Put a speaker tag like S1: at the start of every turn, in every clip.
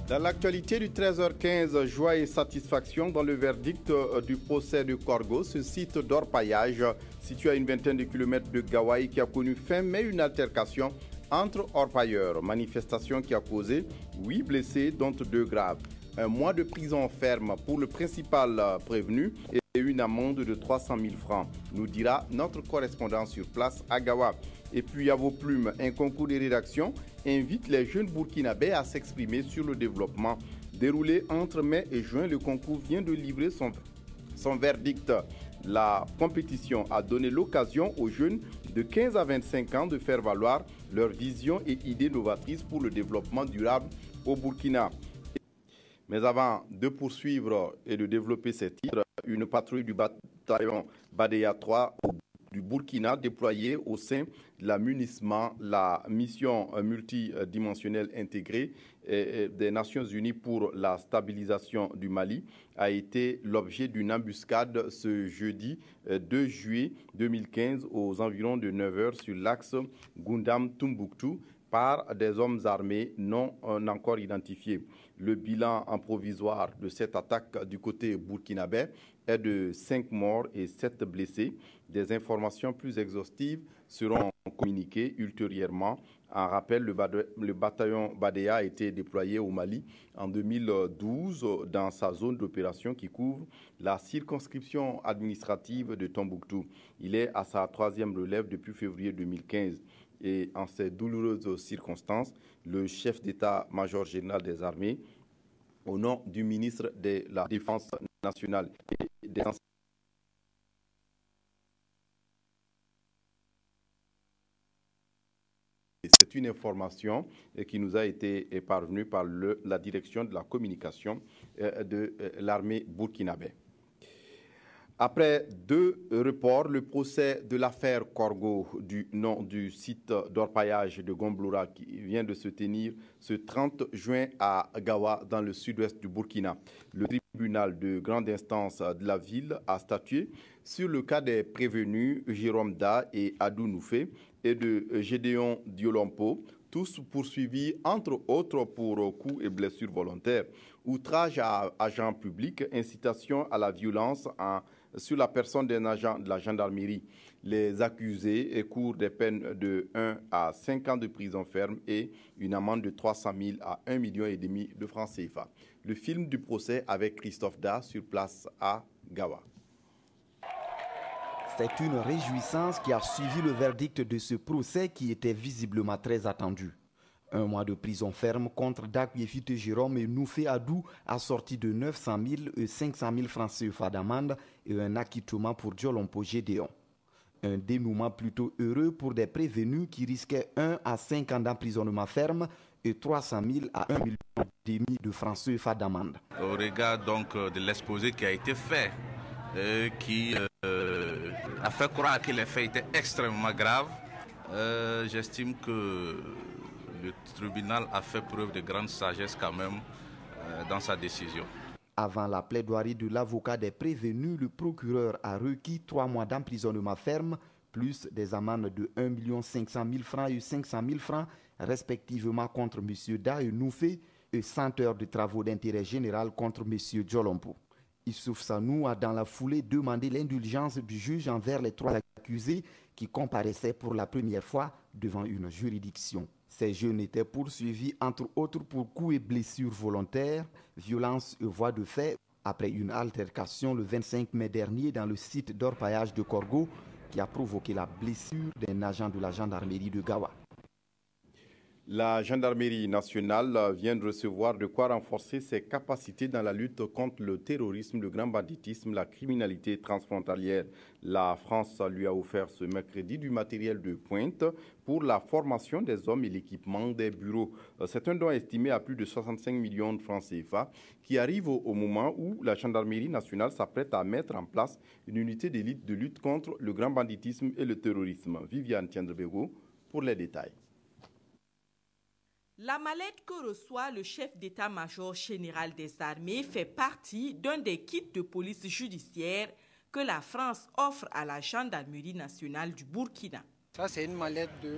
S1: Dans l'actualité du 13h15, joie et satisfaction dans le verdict du procès de Korgo, ce site d'orpaillage situé à une vingtaine de kilomètres de Gawaï qui a connu fin mai une altercation entre orpailleurs. Manifestation qui a causé 8 blessés, dont 2 graves. 1 mois de prison ferme pour le principal prévenu et une amende de 300 000 francs, nous dira notre correspondant sur place à Gawa. Et puis à vos plumes, un concours de rédaction invite les jeunes burkinabés à s'exprimer sur le développement. Déroulé entre mai et juin, le concours vient de livrer son verdict. La compétition a donné l'occasion aux jeunes de 15 à 25 ans de faire valoir leurs visions et idées novatrices pour le développement durable au Burkina. Mais avant de poursuivre et de développer ces titres, une patrouille du bataillon Badea 3 du Burkina déployée au sein de la MUNISMA, la mission multidimensionnelle intégrée des Nations Unies pour la stabilisation du Mali, a été l'objet d'une embuscade ce jeudi 2 juillet 2015 aux environs de 9 h sur l'axe Goundam-Tombouctou par des hommes armés non encore identifiés. Le bilan en provisoire de cette attaque du côté burkinabé est de 5 morts et 7 blessés. Des informations plus exhaustives seront communiquées ultérieurement. En rappel, le bataillon Badea a été déployé au Mali en 2012 dans sa zone d'opération qui couvre la circonscription administrative de Tombouctou. Il est à sa 3e relève depuis février 2015. Et en ces douloureuses circonstances, le chef d'état-major général des armées, au nom du ministre de la Défense nationale et des c'est une information qui nous a été parvenue par la direction de la communication de l'armée burkinabé. Après 2 reports, le procès de l'affaire Korgo du nom du site d'orpaillage de Gombloura qui vient de se tenir ce 30 juin à Gawa dans le sud-ouest du Burkina. Le tribunal de grande instance de la ville a statué sur le cas des prévenus Jérôme Da et Adou Noufé et de Gédéon Diolompo, tous poursuivis entre autres pour coups et blessures volontaires, outrage à agent public, incitation à la violence sur la personne d'un agent de la gendarmerie. Les accusés courent des peines de 1 à 5 ans de prison ferme et une amende de 300 000 à 1,5 million de francs CFA. Le film du procès avec Christophe Da sur place à Gawa.
S2: C'est une réjouissance qui a suivi le verdict de ce procès qui était visiblement très attendu. 1 mois de prison ferme contre Dakwefite Jérôme et Noufé Adou, assorti de 900 000 et 500 000 francs CFA d'amende et un acquittement pour Diolompo Gédéon. Un dénouement plutôt heureux pour des prévenus qui risquaient 1 à 5 ans d'emprisonnement ferme et 300 000 à 1,5 million de francs CFA d'amende.
S3: Au regard donc de l'exposé qui a été fait, qui a fait croire que les faits étaient extrêmement graves, j'estime que le tribunal a fait preuve de grande sagesse quand même dans sa décision.
S2: Avant la plaidoirie de l'avocat des prévenus, le procureur a requis 3 mois d'emprisonnement ferme, plus des amendes de 1 500 000 francs et 500 000 francs, respectivement contre M. Da et Noufé, et 100 heures de travaux d'intérêt général contre M. Diolompo. Issouf Sanou a dans la foulée demandé l'indulgence du juge envers les 3 accusés qui comparaissaient pour la première fois devant une juridiction. Ces jeunes étaient poursuivis entre autres pour coups et blessures volontaires, violences et voies de fait après une altercation le 25 mai dernier dans le site d'orpaillage de Korgo qui a provoqué la blessure d'un agent de la gendarmerie de Gawa.
S1: La gendarmerie nationale vient de recevoir de quoi renforcer ses capacités dans la lutte contre le terrorisme, le grand banditisme, la criminalité transfrontalière. La France lui a offert ce mercredi du matériel de pointe pour la formation des hommes et l'équipement des bureaux. C'est un don estimé à plus de 65 millions de francs CFA qui arrive au moment où la gendarmerie nationale s'apprête à mettre en place une unité d'élite de lutte contre le grand banditisme et le terrorisme. Viviane Tiendrebego pour les détails.
S4: La mallette que reçoit le chef d'état-major général des armées fait partie d'un des kits de police judiciaire que la France offre à la gendarmerie nationale du Burkina.
S5: Ça, c'est une mallette de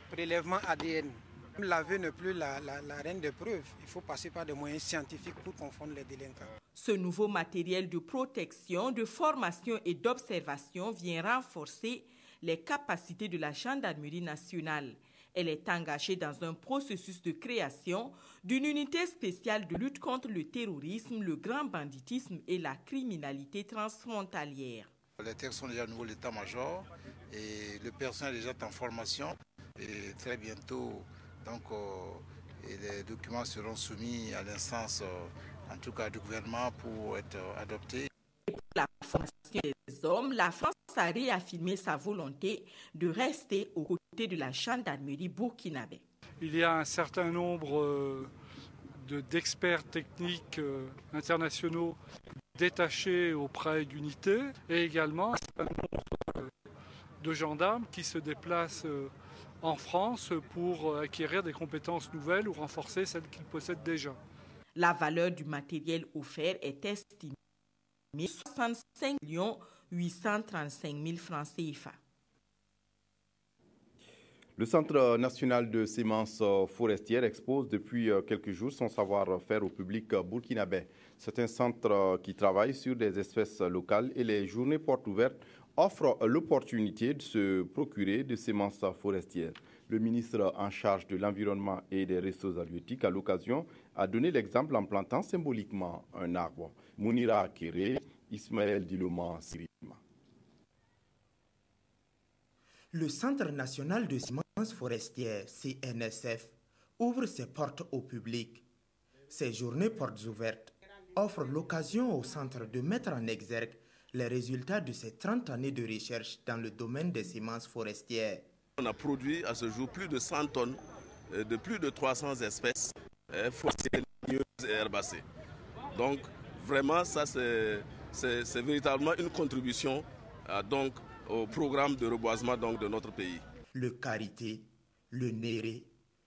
S5: prélèvement ADN. L'AVE n'est plus la reine des preuves. Il faut passer par des moyens scientifiques pour confondre les délinquants.
S4: Ce nouveau matériel de protection, de formation et d'observation vient renforcer les capacités de la gendarmerie nationale. Elle est engagée dans un processus de création d'une unité spéciale de lutte contre le terrorisme, le grand banditisme et la criminalité transfrontalière.
S6: Les textes sont déjà au niveau de l'état-major et le personnel est déjà en formation. Et très bientôt, donc, les documents seront soumis à l'instance, en tout cas du gouvernement, pour être adoptés.
S4: Pour la formation des hommes, la France a réaffirmé sa volonté de rester aux côtés de la gendarmerie burkinabé.
S7: Il y a un certain nombre d'experts techniques internationaux détachés auprès d'unités et également un certain nombre de gendarmes qui se déplacent en France pour acquérir des compétences nouvelles ou renforcer celles qu'ils possèdent déjà.
S4: La valeur du matériel offert est estimée à 65 835 000 francs CFA.
S1: Le Centre national de semences forestières expose depuis quelques jours son savoir-faire au public burkinabé. C'est un centre qui travaille sur des espèces locales et les journées portes ouvertes offrent l'opportunité de se procurer des semences forestières. Le ministre en charge de l'Environnement et des Ressources halieutiques, à l'occasion, a donné l'exemple en plantant symboliquement un arbre. Mounira Kéré, Ismaël Diloma, Sirima.
S8: Le Centre national de semences forestières, CNSF, ouvre ses portes au public. Ces journées portes ouvertes offrent l'occasion au centre de mettre en exergue les résultats de ses 30 années de recherche dans le domaine des semences forestières.
S9: On a produit à ce jour plus de 100 tonnes de plus de 300 espèces forestières ligneuses et herbacées. Donc vraiment ça c'est véritablement une contribution donc au programme de reboisement donc, de notre pays.
S8: Le karité, le néré,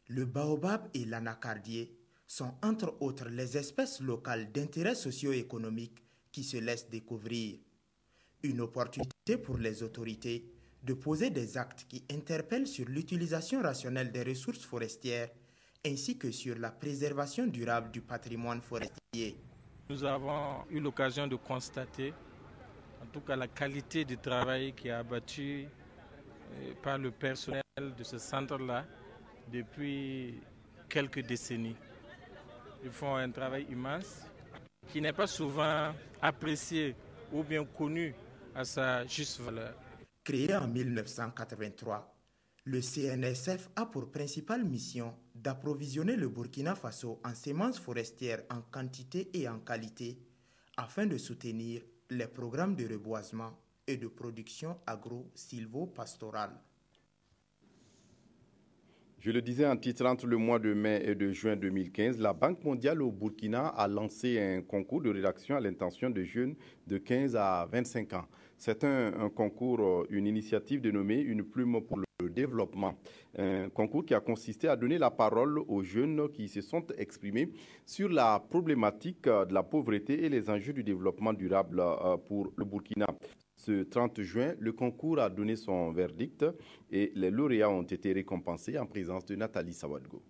S8: le baobab et l'anacardier sont entre autres les espèces locales d'intérêt socio-économique qui se laissent découvrir. Une opportunité pour les autorités de poser des actes qui interpellent sur l'utilisation rationnelle des ressources forestières ainsi que sur la préservation durable du patrimoine forestier.
S10: Nous avons eu l'occasion de constater en tout cas la qualité du travail qui est abattu par le personnel de ce centre-là depuis quelques décennies. Ils font un travail immense qui n'est pas souvent apprécié ou bien connu à sa juste valeur.
S8: Créé en 1983, le CNSF a pour principale mission d'approvisionner le Burkina Faso en semences forestières en quantité et en qualité afin de soutenir les programmes de reboisement et de production agro-silvo-pastorale.
S1: Je le disais en titre, entre le mois de mai et de juin 2015, la Banque mondiale au Burkina a lancé un concours de rédaction à l'intention de jeunes de 15 à 25 ans. C'est un concours, une initiative dénommée Une plume pour le développement. Un concours qui a consisté à donner la parole aux jeunes qui se sont exprimés sur la problématique de la pauvreté et les enjeux du développement durable pour le Burkina. Ce 30 juin, le concours a donné son verdict et les lauréats ont été récompensés en présence de Nathalie Sawadgo.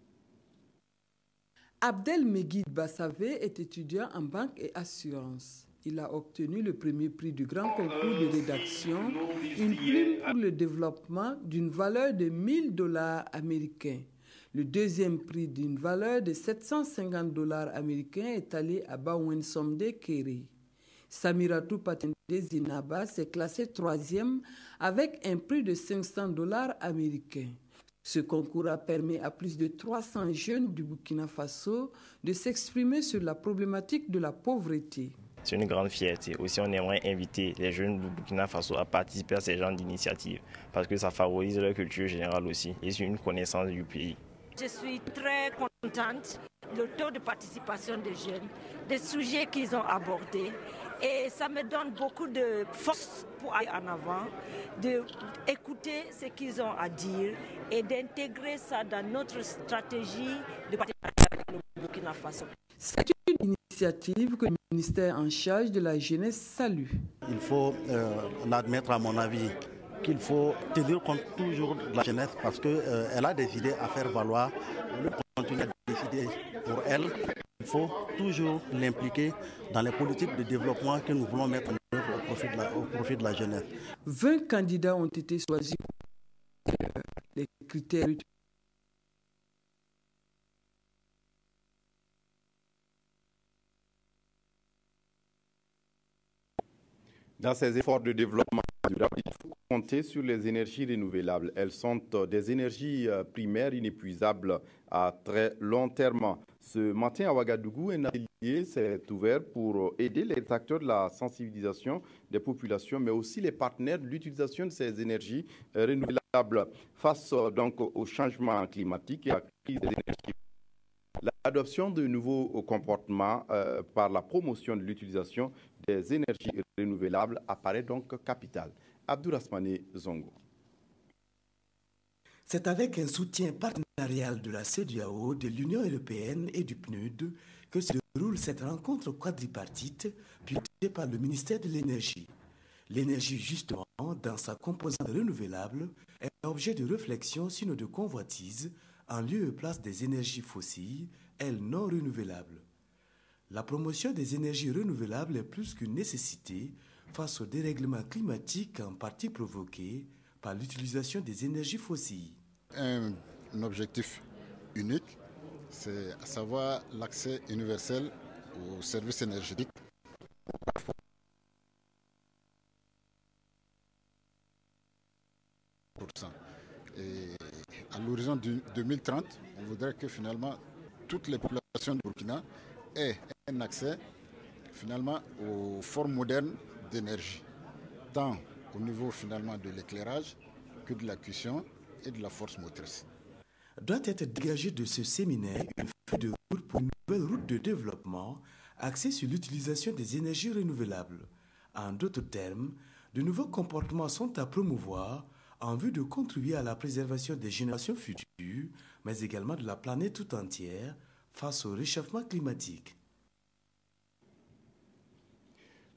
S11: Abdel Meguid Bassavé est étudiant en banque et assurance. Il a obtenu le premier prix du grand concours de rédaction, une plume pour le développement d'une valeur de $1000 américains. Le deuxième prix d'une valeur de $750 américains est allé à Bawensomde Kéré. Samiratou Patende Zinaba s'est classé troisième avec un prix de $500 américains. Ce concours a permis à plus de 300 jeunes du Burkina Faso de s'exprimer sur la problématique de la pauvreté.
S12: C'est une grande fierté. Aussi, on aimerait inviter les jeunes du Burkina Faso à participer à ces genres d'initiatives parce que ça favorise leur culture générale aussi et c'est une connaissance du pays.
S13: Je suis très contente du taux de participation des jeunes, des sujets qu'ils ont abordés. Et ça me donne beaucoup de force pour aller en avant, d'écouter ce qu'ils ont à dire et d'intégrer ça dans notre stratégie de partenariat avec le Burkina Faso.
S11: C'est une initiative que le ministère en charge de la jeunesse salue.
S14: Il faut l'admettre à mon avis qu'il faut tenir compte toujours de la jeunesse parce qu'elle a des idées à faire valoir. Le continuer à décider pour elle. Il faut toujours l'impliquer dans les politiques de développement que nous voulons mettre en œuvre au profit de la jeunesse.
S11: 20 candidats ont été choisis pour les critères.
S1: Dans ces efforts de développement durable, il faut compter sur les énergies renouvelables. Elles sont des énergies primaires inépuisables à très long terme. Ce matin à Ouagadougou, un atelier s'est ouvert pour aider les acteurs de la sensibilisation des populations, mais aussi les partenaires de l'utilisation de ces énergies renouvelables face donc au changement climatique et à la crise des énergies. L'adoption de nouveaux comportements par la promotion de l'utilisation des énergies renouvelables apparaît donc capitale. Abdourahmane Zongo.
S15: C'est avec un soutien partenarial de la CEDEAO, de l'Union européenne et du PNUD que se déroule cette rencontre quadripartite pilotée par le ministère de l'Énergie. L'énergie, justement, dans sa composante renouvelable, est objet de réflexion sinon de convoitise en lieu et place des énergies fossiles, elles non renouvelables. La promotion des énergies renouvelables est plus qu'une nécessité face au dérèglement climatique en partie provoqué par l'utilisation des énergies fossiles.
S16: Un objectif unique, c'est à savoir l'accès universel aux services énergétiques. Et à l'horizon 2030, on voudrait que finalement toutes les populations du Burkina aient un accès finalement aux formes modernes d'énergie, tant au niveau finalement de l'éclairage que de la cuisson et de la force motrice.
S15: Doit être dégagée de ce séminaire une feuille de route pour une nouvelle route de développement axée sur l'utilisation des énergies renouvelables. En d'autres termes, de nouveaux comportements sont à promouvoir en vue de contribuer à la préservation des générations futures, mais également de la planète tout entière face au réchauffement climatique.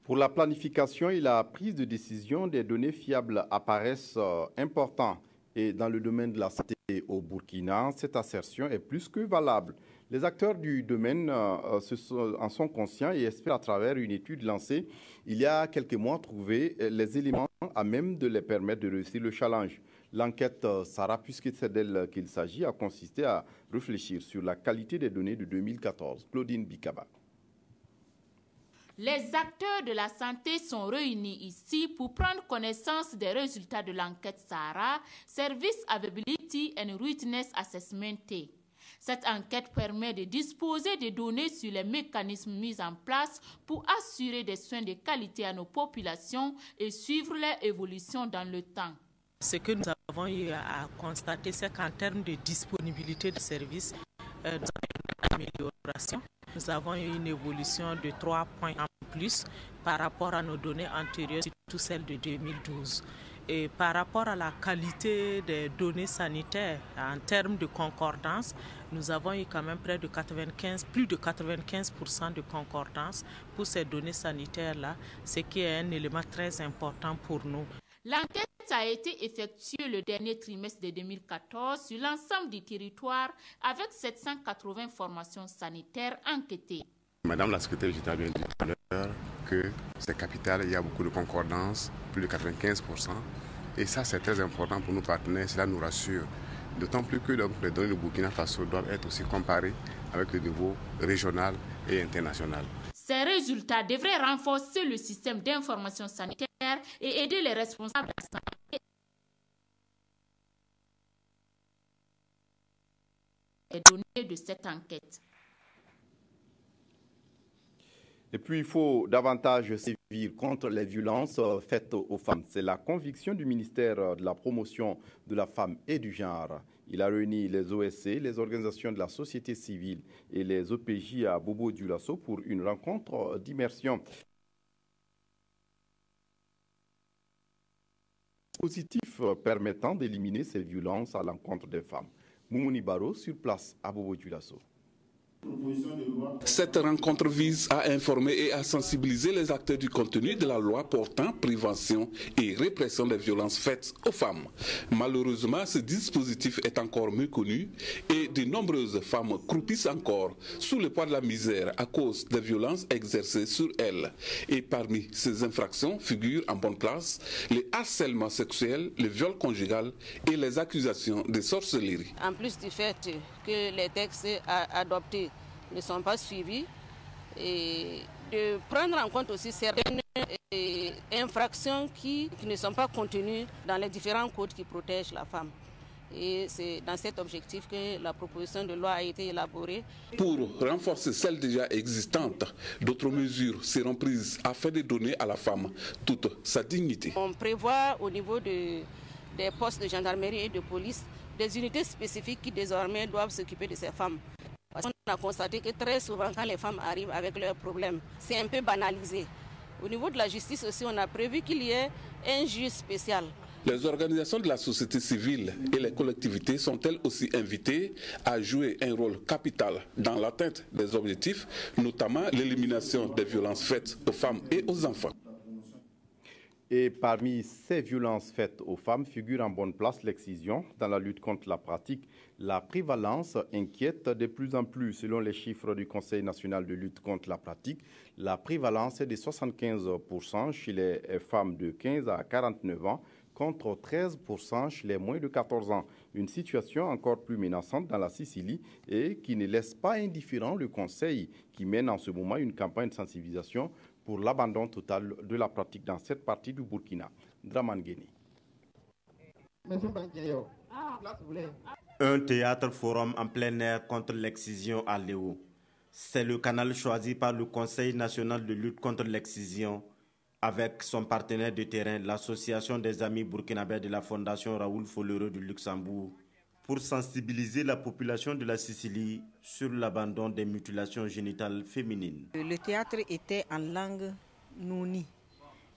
S1: Pour la planification et la prise de décision, des données fiables apparaissent importantes. Et dans le domaine de la santé au Burkina, cette assertion est plus que valable. Les acteurs du domaine en sont conscients et espèrent à travers une étude lancée il y a quelques mois trouver les éléments à même de les permettre de réussir le challenge. L'enquête Sarah, puisque c'est d'elle qu'il s'agit, a consisté à réfléchir sur la qualité des données de 2014. Claudine Bikaba.
S17: Les acteurs de la santé sont réunis ici pour prendre connaissance des résultats de l'enquête SARA, Service Availability and Readiness Assessment. Cette enquête permet de disposer de données sur les mécanismes mis en place pour assurer des soins de qualité à nos populations et suivre leur évolution dans le temps.
S18: Ce que nous avons eu à constater, c'est qu'en termes de disponibilité de services, nous avons une amélioration. Nous avons eu une évolution de 3 points en plus par rapport à nos données antérieures, surtout celles de 2012. Et par rapport à la qualité des données sanitaires, en termes de concordance, nous avons eu quand même plus de 95% de concordance pour ces données sanitaires-là, ce qui est un élément très important pour nous.
S17: L'enquête a été effectuée le dernier trimestre de 2014 sur l'ensemble du territoire avec 780 formations sanitaires enquêtées.
S19: Madame la secrétaire générale vient de dire tout à l'heure que c'est capital, il y a beaucoup de concordance, plus de 95%. Et ça, c'est très important pour nos partenaires, cela nous rassure. D'autant plus que donc, les données du Burkina Faso doivent être aussi comparées avec le niveau régional et international.
S17: Ces résultats devraient renforcer le système d'information sanitaire et aider les responsables de la santé des données de cette enquête.
S1: Et puis, il faut davantage sévir contre les violences faites aux femmes. C'est la conviction du ministère de la Promotion de la Femme et du Genre. Il a réuni les OSC, les organisations de la société civile et les OPJ à Bobo-Dioulasso pour une rencontre d'immersion. Dispositif permettant d'éliminer ces violences à l'encontre des femmes. Moumouni Baro sur place à Bobo-Dioulasso.
S20: Cette rencontre vise à informer et à sensibiliser les acteurs du contenu de la loi portant prévention et répression des violences faites aux femmes. Malheureusement, ce dispositif est encore méconnu et de nombreuses femmes croupissent encore sous le poids de la misère à cause des violences exercées sur elles. Et parmi ces infractions figurent en bonne place les harcèlements sexuels, le viol conjugal et les accusations de sorcellerie.
S21: En plus du fait que les textes adoptés ne sont pas suivis, et de prendre en compte aussi certaines infractions qui ne sont pas contenues dans les différents codes qui protègent la femme. Et c'est dans cet objectif que la proposition de loi a été élaborée. Pour renforcer celles déjà existantes, d'autres mesures seront prises afin de donner à la femme toute sa dignité. On prévoit au niveau des postes de gendarmerie et de police des unités spécifiques qui désormais doivent s'occuper de ces femmes. Parce qu'on a constaté que très souvent quand les femmes arrivent avec leurs problèmes, c'est un peu banalisé. Au niveau de la justice aussi, on a prévu qu'il y ait un juge spécial. Les organisations de la société civile et les collectivités sont elles aussi invitées à jouer un rôle capital dans l'atteinte des objectifs, notamment l'élimination des violences faites aux femmes et aux enfants.
S1: Et parmi ces violences faites aux femmes figure en bonne place l'excision. Dans la lutte contre la pratique, la prévalence inquiète de plus en plus. Selon les chiffres du Conseil national de lutte contre la pratique, la prévalence est de 75% chez les femmes de 15 à 49 ans, contre 13% chez les moins de 14 ans. Une situation encore plus menaçante dans la Sicile et qui ne laisse pas indifférent le Conseil qui mène en ce moment une campagne de sensibilisation pour l'abandon total de la pratique dans cette partie du Burkina. Draman Guéni.
S22: Un théâtre forum en plein air contre l'excision à Léo. C'est le canal choisi par le Conseil national de lutte contre l'excision avec son partenaire de terrain, l'Association des amis burkinabés de la Fondation Raoul Follereux du Luxembourg, pour sensibiliser la population de la Sicile sur l'abandon des mutilations génitales féminines.
S23: Le théâtre était en langue nouni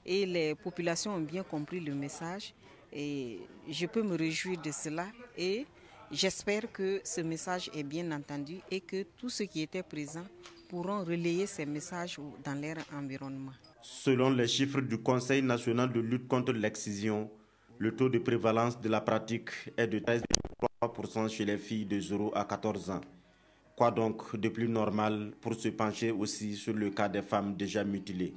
S23: et les populations ont bien compris le message et je peux me réjouir de cela et j'espère que ce message est bien entendu et que tous ceux qui étaient présents pourront relayer ces messages dans leur environnement.
S22: Selon les chiffres du Conseil national de lutte contre l'excision, le taux de prévalence de la pratique est de 13,3% chez les filles de 0 à 14 ans. Quoi donc de plus normal pour se pencher aussi sur le cas des femmes déjà mutilées?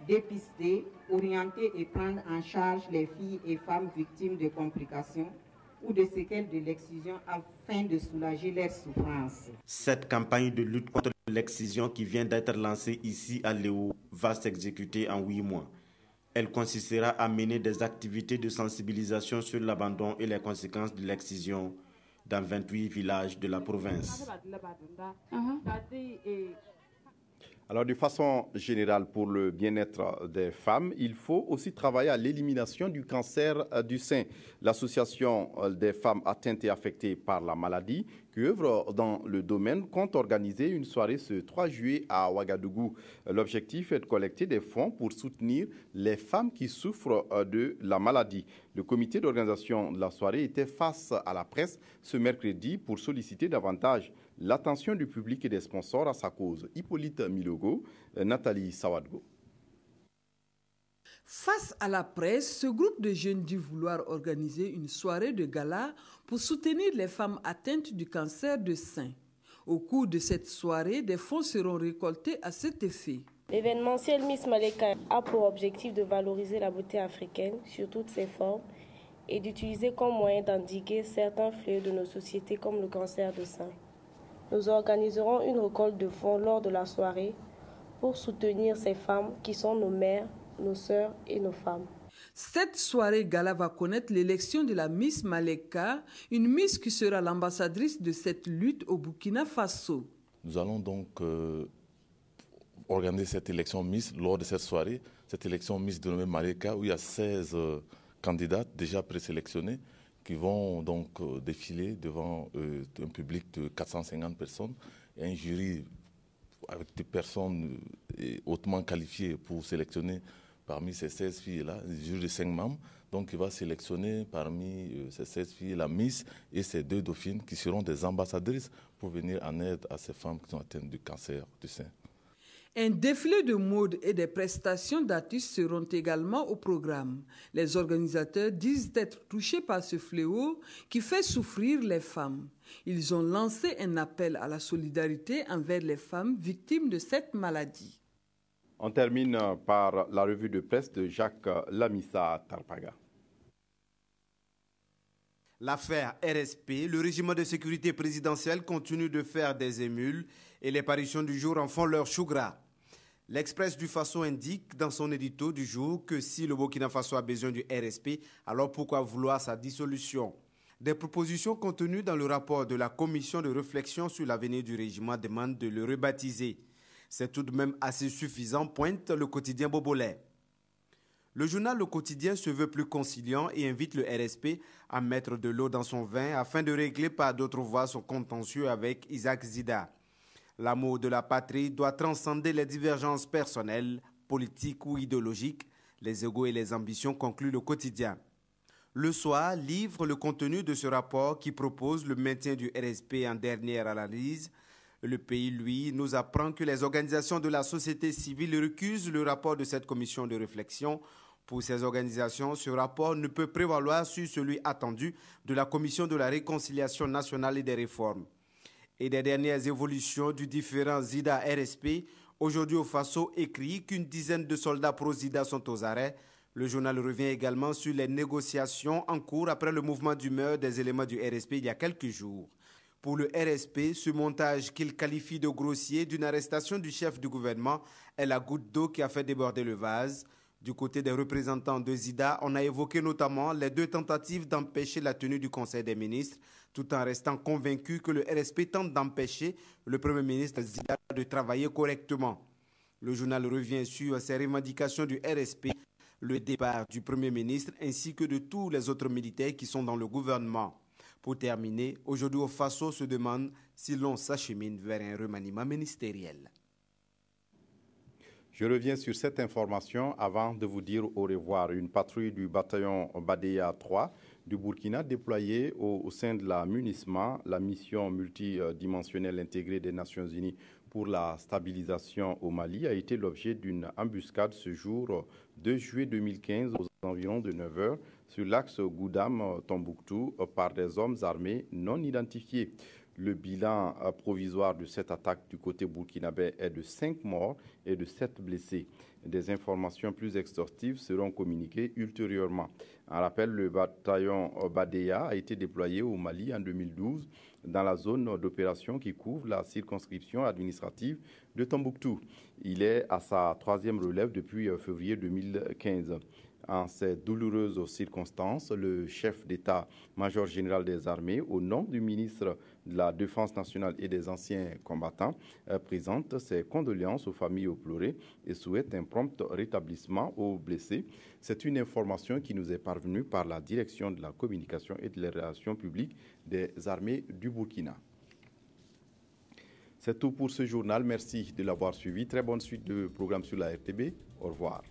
S24: Dépister, orienter et prendre en charge les filles et femmes victimes de complications ou de séquelles de l'excision afin de soulager leurs souffrances.
S22: Cette campagne de lutte contre l'excision qui vient d'être lancée ici à Léo va s'exécuter en 8 mois. Elle consistera à mener des activités de sensibilisation sur l'abandon et les conséquences de l'excision dans 28 villages de la province.
S1: Alors, de façon générale, pour le bien-être des femmes, il faut aussi travailler à l'élimination du cancer du sein. L'association des femmes atteintes et affectées par la maladie, qui œuvre dans le domaine, compte organiser une soirée ce 3 juillet à Ouagadougou. L'objectif est de collecter des fonds pour soutenir les femmes qui souffrent de la maladie. Le comité d'organisation de la soirée était face à la presse ce mercredi pour solliciter davantage l'attention du public et des sponsors à sa cause. Hippolyte Milogo, Nathalie Sawadgo.
S11: Face à la presse, ce groupe de jeunes dit vouloir organiser une soirée de gala pour soutenir les femmes atteintes du cancer du sein. Au cours de cette soirée, des fonds seront récoltés à cet effet.
S25: L'événementiel Miss Maleka a pour objectif de valoriser la beauté africaine sur toutes ses formes et d'utiliser comme moyen d'endiguer certains fléaux de nos sociétés comme le cancer du sein. Nous organiserons une récolte de fonds lors de la soirée pour soutenir ces femmes qui sont nos mères, nos sœurs et nos femmes.
S11: Cette soirée gala va connaître l'élection de la Miss Maleka, une Miss qui sera l'ambassadrice de cette lutte au Burkina Faso.
S2: Nous allons donc organiser cette élection Miss lors de cette soirée, cette élection Miss dénommée Maleka, où il y a 16 candidates déjà présélectionnées qui vont donc défiler devant un public de 450 personnes et un jury avec des personnes hautement qualifiées pour sélectionner parmi ces 16 filles-là, un jury de 5 membres. Donc il va sélectionner parmi ces 16 filles la Miss et ces 2 dauphines qui seront des ambassadrices pour venir en aide à ces femmes qui sont atteintes du cancer du sein.
S11: Un défilé de mode et des prestations d'artistes seront également au programme. Les organisateurs disent être touchés par ce fléau qui fait souffrir les femmes. Ils ont lancé un appel à la solidarité envers les femmes victimes de cette maladie.
S1: On termine par la revue de presse de Jacques Lamissa Tarpaga.
S3: L'affaire RSP, le régime de sécurité présidentielle continue de faire des émules et les parutions du jour en font leur chou gras. L'Express du Faso indique dans son édito du jour que si le Burkina Faso a besoin du RSP, alors pourquoi vouloir sa dissolution? Des propositions contenues dans le rapport de la commission de réflexion sur l'avenir du régime demandent de le rebaptiser. C'est tout de même assez suffisant, pointe le quotidien Bobolais. Le journal Le Quotidien se veut plus conciliant et invite le RSP à mettre de l'eau dans son vin afin de régler par d'autres voies son contentieux avec Isaac Zida. L'amour de la patrie doit transcender les divergences personnelles, politiques ou idéologiques, les égos et les ambitions, conclut Le Quotidien. Le Soir livre le contenu de ce rapport qui propose le maintien du RSP en dernière analyse. Le Pays, lui, nous apprend que les organisations de la société civile recusent le rapport de cette commission de réflexion. Pour ces organisations, ce rapport ne peut prévaloir sur celui attendu de la Commission de la réconciliation nationale et des réformes. Et des dernières évolutions du différent Zida-RSP, aujourd'hui au Faso écrit qu'une dizaine de soldats pro-Zida sont aux arrêts. Le journal revient également sur les négociations en cours après le mouvement d'humeur des éléments du RSP il y a quelques jours. Pour le RSP, ce montage qu'il qualifie de grossier d'une arrestation du chef du gouvernement est la goutte d'eau qui a fait déborder le vase. Du côté des représentants de Zida, on a évoqué notamment les 2 tentatives d'empêcher la tenue du Conseil des ministres, tout en restant convaincu que le RSP tente d'empêcher le Premier ministre Zida de travailler correctement. Le journal revient sur ces revendications du RSP, le départ du Premier ministre ainsi que de tous les autres militaires qui sont dans le gouvernement. Pour terminer, aujourd'hui au Faso se demande si l'on s'achemine vers un remaniement ministériel.
S1: Je reviens sur cette information avant de vous dire au revoir. Une patrouille du bataillon Badeya 3 du Burkina déployée au sein de la MUNISMA, la mission multidimensionnelle intégrée des Nations Unies pour la stabilisation au Mali, a été l'objet d'une embuscade ce jour 2 juillet 2015 aux environs de 9 h sur l'axe Goudam-Tombouctou par des hommes armés non identifiés. Le bilan provisoire de cette attaque du côté burkinabé est de 5 morts et de 7 blessés. Des informations plus exhaustives seront communiquées ultérieurement. En rappel, le bataillon Badeya a été déployé au Mali en 2012 dans la zone d'opération qui couvre la circonscription administrative de Tombouctou. Il est à sa 3e relève depuis février 2015. En ces douloureuses circonstances, le chef d'état-major général des armées, au nom du ministre de la Défense nationale et des anciens combattants, présente ses condoléances aux familles éplorées et souhaite un prompt rétablissement aux blessés. C'est une information qui nous est parvenue par la direction de la communication et de les relations publiques des armées du Burkina. C'est tout pour ce journal. Merci de l'avoir suivi. Très bonne suite de programme sur la RTB. Au revoir.